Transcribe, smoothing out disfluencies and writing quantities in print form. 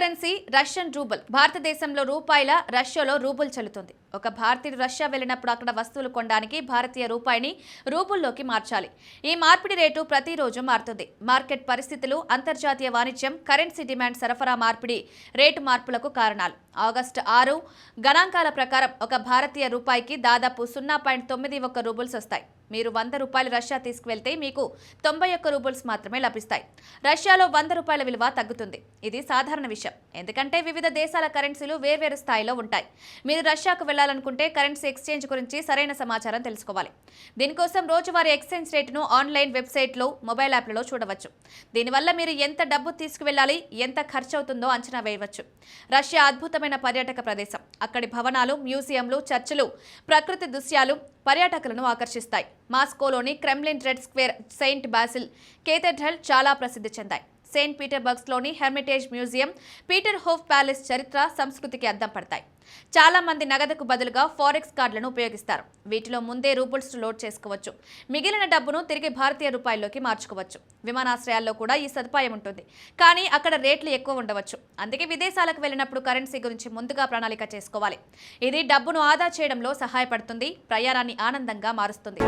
Currency Russian rouble. భారతదేశంలో రూపాయల, రష్యాలో రూబుల్ చెల్లుతుంది. ఒక భారతీయుడు రష్యా వెళ్ళినప్పుడు అక్కడ వస్తువులు కొనడానికి భారతీయ రూపాయిని రూబుల్లోకి మార్చాలి. ఈ మార్పిడి రేటు ప్రతిరోజు మారుతుంది. మార్కెట్ పరిస్థితులు, అంతర్జాతీయ వాణిజ్యం, కరెన్సీ డిమాండ్, సరఫరా మార్పిడి రేటు మార్పులకు కారణాలు. ఆగస్టు 6 గణాంకాల ప్రకారం ఒక భారతీయ రూపాయికి దాదాపు 0.91 రూబుల్స్ వస్తాయి. మీరు 100 రూపాయలు రష్యా తీసుకువెళ్తే మీకు 91 రూబుల్స్ మాత్రమే లభిస్తాయి. రష్యాలో 100 రూపాయల విలువ తగ్గుతుంది. ఇది సాధారణ విషయం, ఎందుకంటే వివిధ దేశాల కరెన్సీలు వేర్వేరు స్థాయిలో ఉంటాయి. మీరు రష్యాకు వెళ్లాలనుకుంటే కరెన్సీ ఎక్స్చేంజ్ గురించి సరైన సమాచారం తెలుసుకోవాలి. దీనికోసం రోజువారీ ఎక్స్చేంజ్ రేటును ఆన్లైన్ వెబ్సైట్లో, మొబైల్ యాప్లలో చూడవచ్చు. దీనివల్ల మీరు ఎంత డబ్బు తీసుకువెళ్లాలి, ఎంత ఖర్చు అవుతుందో అంచనా వేయవచ్చు. రష్యా అద్భుతమైన పర్యాటక ప్రదేశం. అక్కడి భవనాలు, మ్యూజియంలు, చర్చిలు, ప్రకృతి దృశ్యాలు పర్యాటకులను ఆకర్షిస్తాయి. మాస్కోలోని Kremlin, Red Square, Saint Basil Cathedral చాలా ప్రసిద్ధి చెందాయి. సెయింట్ పీటర్బర్గ్లోని Hermitage Museum, Peterhof Palace చరిత్ర, సంస్కృతికి అద్దం పడతాయి. చాలా మంది నగదుకు బదులుగా ఫారెక్స్ కార్డులను ఉపయోగిస్తారు. వీటిలో ముందే రూబుల్స్ లోడ్ చేసుకోవచ్చు. మిగిలిన డబ్బును తిరిగి భారతీయ రూపాయల్లోకి మార్చుకోవచ్చు. విమానాశ్రయాల్లో కూడా ఈ సదుపాయం ఉంటుంది, కానీ అక్కడ రేట్లు ఎక్కువ ఉండవచ్చు. అందుకే విదేశాలకు వెళ్ళినప్పుడు కరెన్సీ గురించి ముందుగా ప్రణాళిక చేసుకోవాలి. ఇది డబ్బును ఆదా చేయడంలో సహాయపడుతుంది, ప్రయాణాన్ని ఆనందంగా మారుస్తుంది.